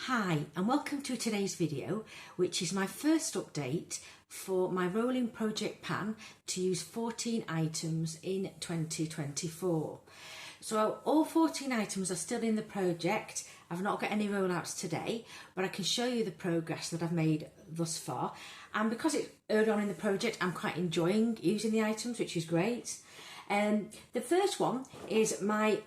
Hi and welcome to today's video, which is my first update for my rolling project pan to use 14 items in 2024. So all 14 items are still in the project. I've not got any rollouts today, but I can show you the progress that I've made thus far. And because it's early on in the project, I'm quite enjoying using the items, which is great. The first one is my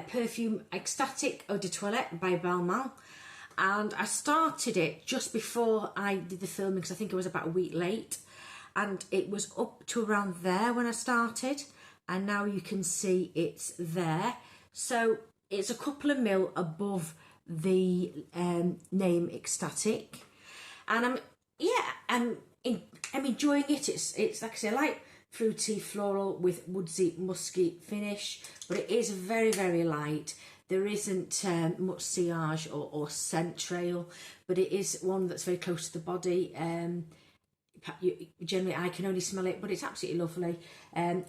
perfume Ecstatic Eau de Toilette by Balmain. And I started it just before I did the filming because I think it was about a week late. And it was up to around there when I started. And now you can see it's there. So it's a couple of mil above the name Ecstatic. And I'm enjoying it. It's like I say, light fruity floral with woodsy musky finish, but it is very, very light. There isn't much sillage or scent trail, but it is one that's very close to the body. Generally, I can only smell it, but it's absolutely lovely,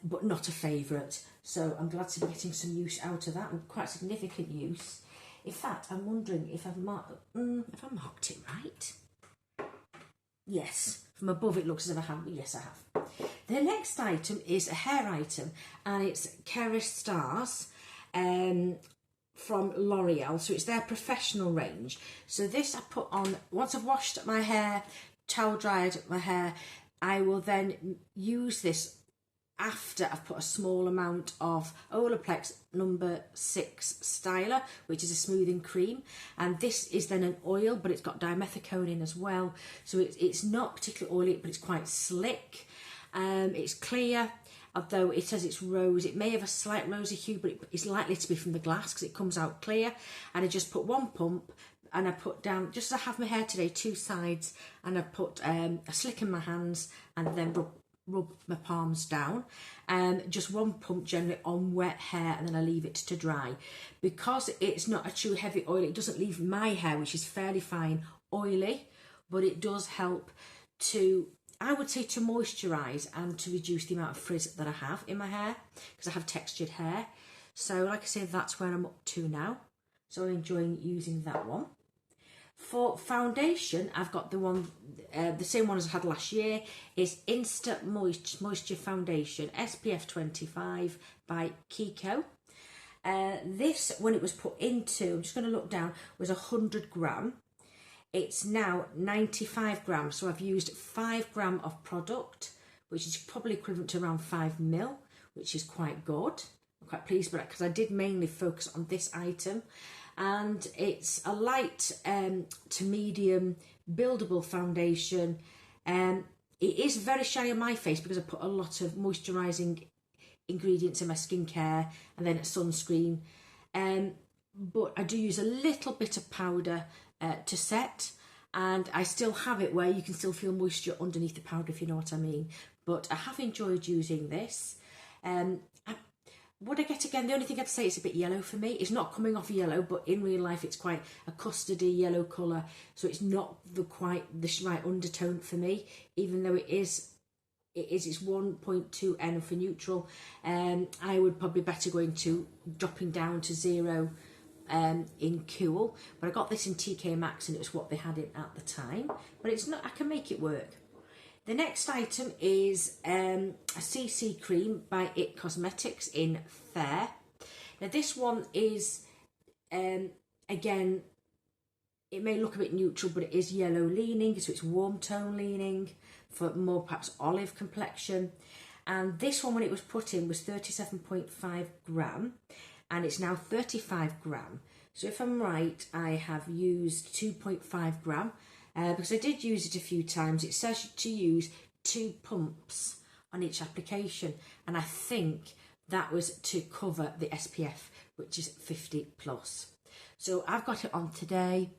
but not a favourite. So I'm glad to be getting some use out of that, and quite significant use. In fact, I'm wondering if I've marked it right. Yes, from above it looks as if I have, but yes I have. The next item is a hair item, and it's Kerastase from L'Oreal. So it's their professional range. So this I put on, once I've washed my hair, towel dried my hair, I will then use this after I've put a small amount of Olaplex number 6 styler, which is a smoothing cream, and this is then an oil, but it's got dimethicone in as well, so it's not particularly oily, but it's quite slick. It's clear, although it says it's rose. It may have a slight rosy hue, but it's likely to be from the glass because it comes out clear. And I just put one pump, and I put down, just as I have my hair today, 2 sides, and I put a slick in my hands and then rub my palms down, just one pump generally on wet hair, and then I leave it to dry. Because it's not a true heavy oil, it doesn't leave my hair, which is fairly fine, oily, but it does help to, I would say, to moisturise and to reduce the amount of frizz that I have in my hair, because I have textured hair. So like I say, that's where I'm up to now. So I'm enjoying using that one. For foundation, I've got the one, the same one as I had last year, is Insta Moisture Foundation, SPF 25 by Kiko. This, when it was put into, I'm just going to look down, was 100 gram. It's now 95 grams, so I've used 5 gram of product, which is probably equivalent to around 5 mil, which is quite good. I'm quite pleased with that because I did mainly focus on this item. And it's a light to medium buildable foundation. It is very shiny on my face because I put a lot of moisturising ingredients in my skincare and then a sunscreen. But I do use a little bit of powder to set, and I still have it where you can still feel moisture underneath the powder, if you know what I mean. But I have enjoyed using this. Would I get again? The only thing I'd say it's a bit yellow for me. It's not coming off yellow, but in real life it's quite a custardy yellow colour, so it's not quite the right undertone for me, even though it's 1.2 N for neutral. I would probably better dropping down to 0 in cool, but I got this in TK Maxx and it was what they had it at the time, but it's not, I can make it work. The next item is a CC cream by IT Cosmetics in Fair. Now this one is, again, it may look a bit neutral, but it is yellow leaning, so it's warm tone leaning for more perhaps olive complexion. And this one, when it was put in, was 37.5 gram, and it's now 35 gram. So if I'm right, I have used 2.5 gram. Because I did use it a few times. It says to use 2 pumps on each application, and I think that was to cover the SPF, which is 50 plus. So I've got it on today.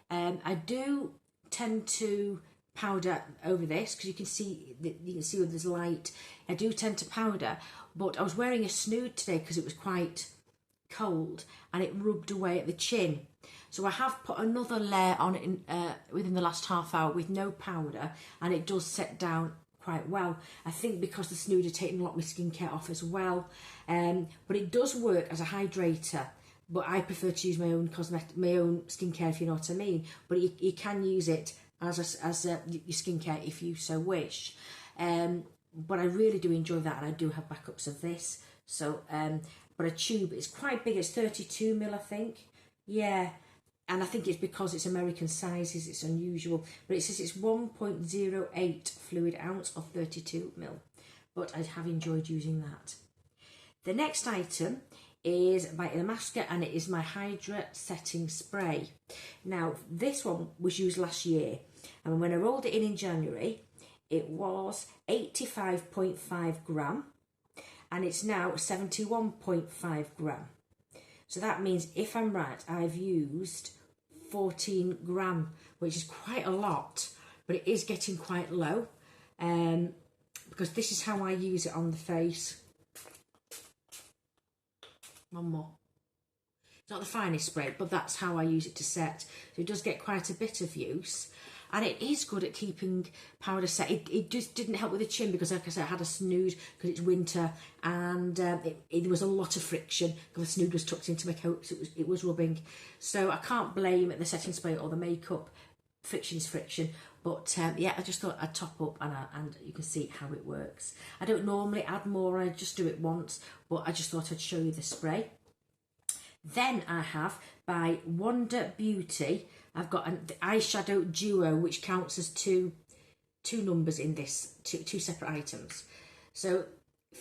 I do tend to powder over this because you can see where there's light. I do tend to powder, but I was wearing a snood today because it was quite cold and it rubbed away at the chin. So I have put another layer on it within the last half hour with no powder, and it does set down quite well. I think because the snood had taken a lot of my skincare off as well. But it does work as a hydrator. but I prefer to use my own my own skincare, if you know what I mean. But you can use it as your skincare if you so wish. But I really do enjoy that, and I do have backups of this. So, but a tube is quite big. It's 32 ml, I think. Yeah. And I think it's because it's American sizes, it's unusual. But it says it's 1.08 fluid ounce of 32 ml. But I have enjoyed using that. The next item is by Illamasqua, and it is my Hydra Setting Spray. Now, this one was used last year. And when I rolled it in January, it was 85.5 gram. And it's now 71.5 gram. So that means, if I'm right, I've used 14 gram, which is quite a lot, but it is getting quite low, because this is how I use it on the face. One more. It's not the finest spray, but that's how I use it to set. So it does get quite a bit of use. And it is good at keeping powder set. It just didn't help with the chin because, like I said, I had a snood because it's winter, and it was a lot of friction because the snood was tucked into my coat, so it was rubbing. So I can't blame the setting spray or the makeup. Friction is friction. But yeah, I just thought I'd top up, and you can see how it works. I don't normally add more, I just do it once, but I just thought I'd show you the spray. Then I have, by Wonder Beauty, I've got the eyeshadow duo, which counts as two numbers in this, two separate items. So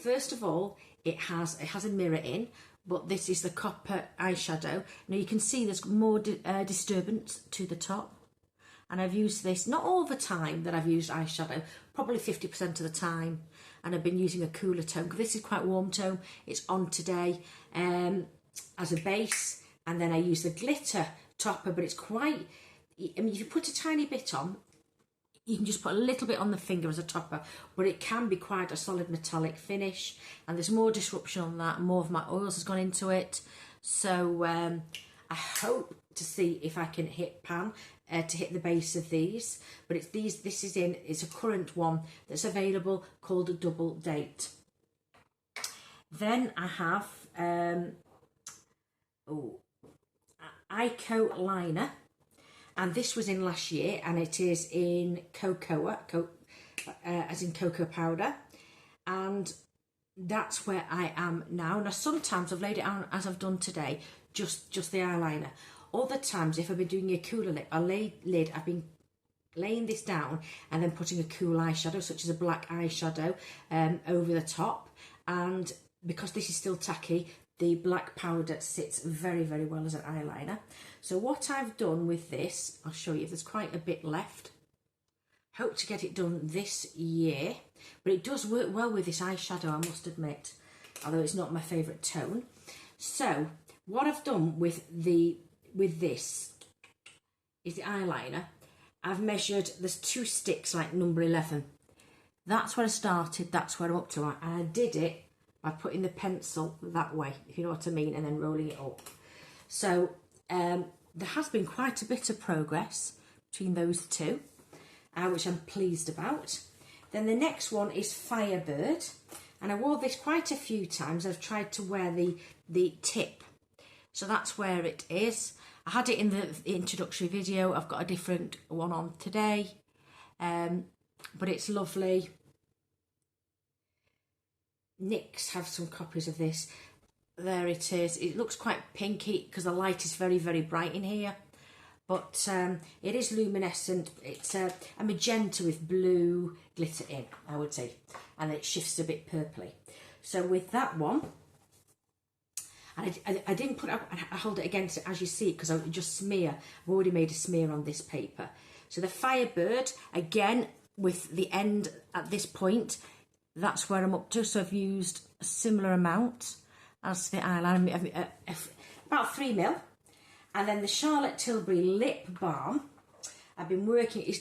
first of all, it has a mirror in, but this is the copper eyeshadow. Now you can see there's more disturbance to the top, and I've used this not all the time that I've used eyeshadow, probably 50% of the time, and I've been using a cooler tone because this is quite warm tone. It's on today as a base, and then I use the glitter topper, but it's quite, I mean, if you put a tiny bit on, you can just put a little bit on the finger as a topper, but it can be quite a solid metallic finish, and there's more disruption on that. More of my oils has gone into it, so I hope to see if I can hit pan to hit the base of these. But it's these. This is it's a current one that's available called Double Date. Then I have Ico liner, and this was in last year, and it is in cocoa, as in cocoa powder, and that's where I am now. Now sometimes I've laid it on as I've done today, just the eyeliner. Other times, if I've been doing a cooler lid, I've been laying this down and then putting a cool eyeshadow, such as a black eyeshadow, over the top. And because this is still tacky, the black powder sits very, very well as an eyeliner. So what I've done with this, I'll show you, there's quite a bit left. Hope to get it done this year, but it does work well with this eyeshadow, I must admit, although it's not my favourite tone. So what I've done with this is the eyeliner. I've measured, there's 2 sticks like number 11. That's where I started, that's where I'm up to, and I did it by putting the pencil that way, if you know what I mean, and then rolling it up. So there has been quite a bit of progress between those two, which I'm pleased about. Then the next one is Firebird, and I wore this quite a few times. I've tried to wear the tip, so that's where it is. I had it in the introductory video. I've got a different one on today, but it's lovely. NYX have some copies of this. There it is. It looks quite pinky because the light is very, very bright in here, but it is luminescent. It's a magenta with blue glitter in, I would say, and it shifts a bit purpley. So with that one, and I didn't put it, I hold it against it as you see, because I would just smear. I've already made a smear on this paper. So the Firebird, again, with the end at this point, that's where I'm up to. So I've used a similar amount as the eyeliner, about 3 ml. And then the Charlotte Tilbury Lip Balm, I've been working,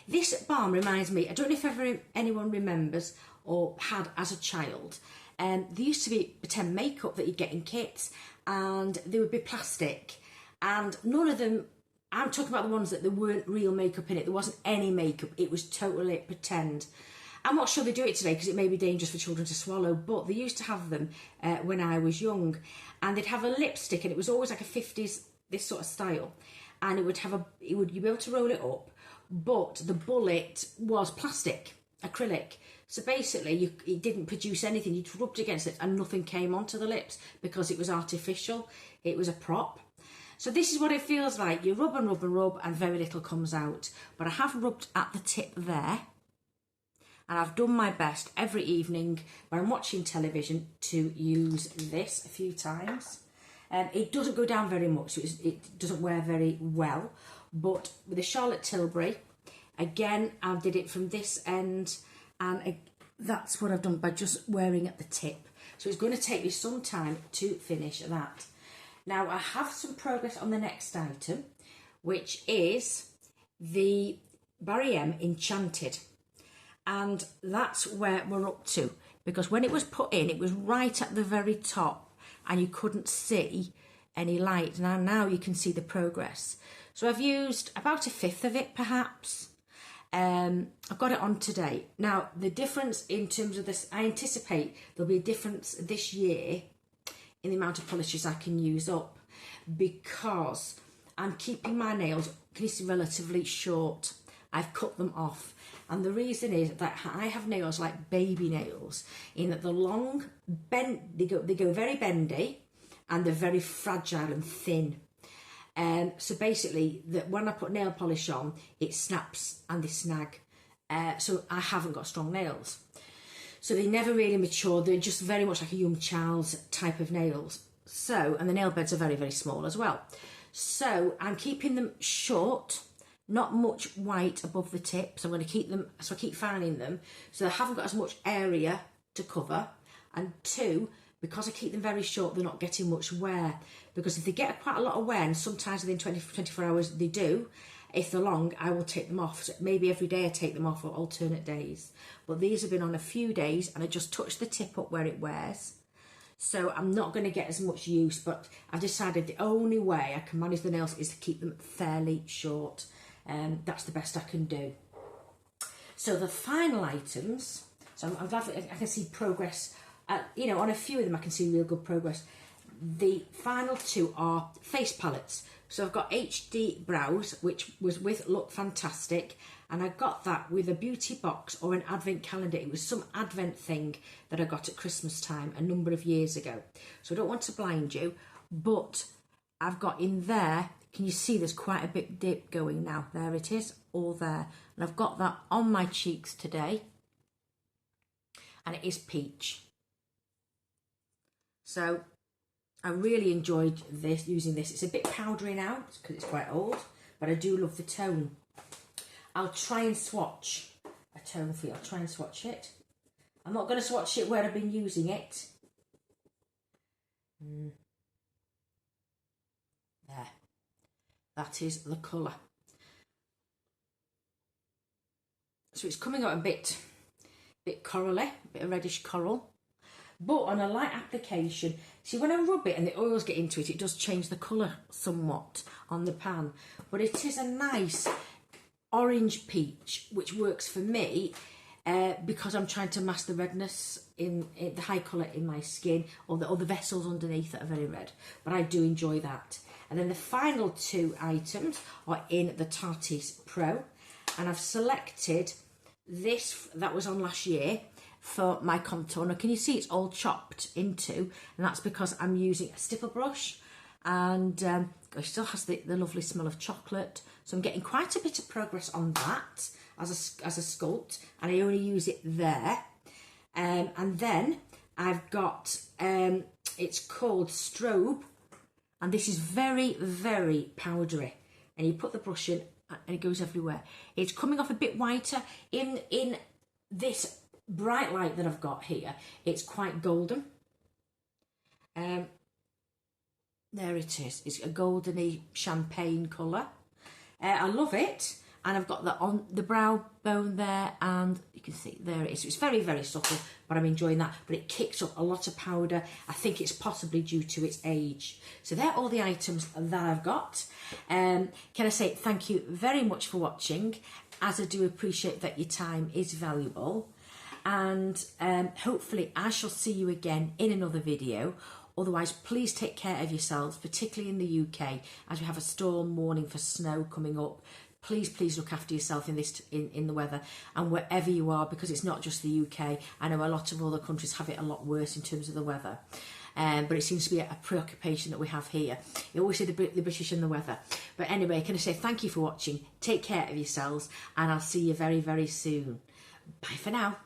this balm reminds me, I don't know if anyone remembers or had as a child, there used to be pretend makeup that you'd get in kits, and they would be plastic, and none of them, I'm talking about the ones that there weren't real makeup in it, there wasn't any makeup, it was totally pretend. I'm not sure they do it today because it may be dangerous for children to swallow, but they used to have them when I was young, and they'd have a lipstick, and it was always like a 50s, this sort of style, and it would have you'd be able to roll it up, but the bullet was plastic, acrylic. So basically, it didn't produce anything. You rubbed against it and nothing came onto the lips because it was artificial. It was a prop. So this is what it feels like. You rub and rub and rub and very little comes out. But I have rubbed at the tip there. And I've done my best every evening when I'm watching television to use this a few times. It doesn't go down very much, so it doesn't wear very well. But with the Charlotte Tilbury, again, I did it from this end, and that's what I've done by just wearing at the tip. So it's going to take me some time to finish that. Now, I have some progress on the next item, which is the Barry M Enchanted. And that's where we're up to, because when it was put in, it was right at the very top and you couldn't see any light. Now you can see the progress. So I've used about a fifth of it, perhaps. I've got it on today. Now, the difference in terms of this, I anticipate there'll be a difference this year in the amount of polishes I can use up, because I'm keeping my nails relatively short. I've cut them off. And the reason is that I have nails like baby nails, in that the long bend, they go very bendy, and they're very fragile and thin. So basically, when I put nail polish on, it snaps and they snag. So I haven't got strong nails. So they never really mature. They're just very much like a young child's type of nails. So, and the nail beds are very, very small as well. So I'm keeping them short, not much white above the tip. So I'm going to keep them, so I keep fanning them, so they haven't got as much area to cover. And two, because I keep them very short, they're not getting much wear. Because if they get quite a lot of wear, and sometimes within 24 hours they do, if they're long, I will take them off. So maybe every day I take them off, or alternate days. But these have been on a few days, and I just touch the tip up where it wears. So I'm not going to get as much use, but I've decided the only way I can manage the nails is to keep them fairly short. That's the best I can do. So the final items, so I'm glad that I can see progress. On a few of them I can see real good progress. The final two are face palettes. So I've got HD Brows, which was with Look Fantastic, and I got that with a beauty box or an advent calendar. It was some advent thing that I got at Christmas time a number of years ago. So I don't want to blind you, but I've got in there, can you see there's quite a bit dip going now? There it is, all there. And I've got that on my cheeks today, and it is peach. So I really enjoyed using this. It's a bit powdery now because it's quite old, but I do love the tone. I'll try and swatch a tone for you. I'll try and swatch it. I'm not going to swatch it where I've been using it. There. That is the colour. So it's coming out a bit corally, a bit of reddish coral. But on a light application, see, when I rub it and the oils get into it, it does change the colour somewhat on the pan. But it is a nice orange peach, which works for me because I'm trying to mask the redness in the high colour in my skin, or the vessels underneath that are very red. But I do enjoy that. And then the final two items are in the Tarte's Pro. And I've selected this that was on last year for my contour. Now, can you see it's all chopped into? And that's because I'm using a stipple brush, and it still has the lovely smell of chocolate. So I'm getting quite a bit of progress on that as a sculpt, and I only use it there. And then I've got, it's called Strobe, and this is very, very powdery. And you put the brush in and it goes everywhere. It's coming off a bit whiter. In this bright light that I've got here, it's quite golden. There it is. It's a goldeny champagne colour. I love it. And I've got that on the brow bone there, and you can see there it is. So it's very, very subtle, but I'm enjoying that. But it kicks up a lot of powder. I think it's possibly due to its age. So they're all the items that I've got. Can I say thank you very much for watching, as I do appreciate that your time is valuable. and hopefully I shall see you again in another video. Otherwise, please take care of yourselves, particularly in the UK, as we have a storm warning for snow coming up. Please look after yourself in the weather, and wherever you are, because it's not just the UK. I know a lot of other countries have it a lot worse in terms of the weather. But it seems to be a preoccupation that we have here. You always say the British and the weather. But anyway, can I say thank you for watching. Take care of yourselves, and I'll see you very, very soon. Bye for now.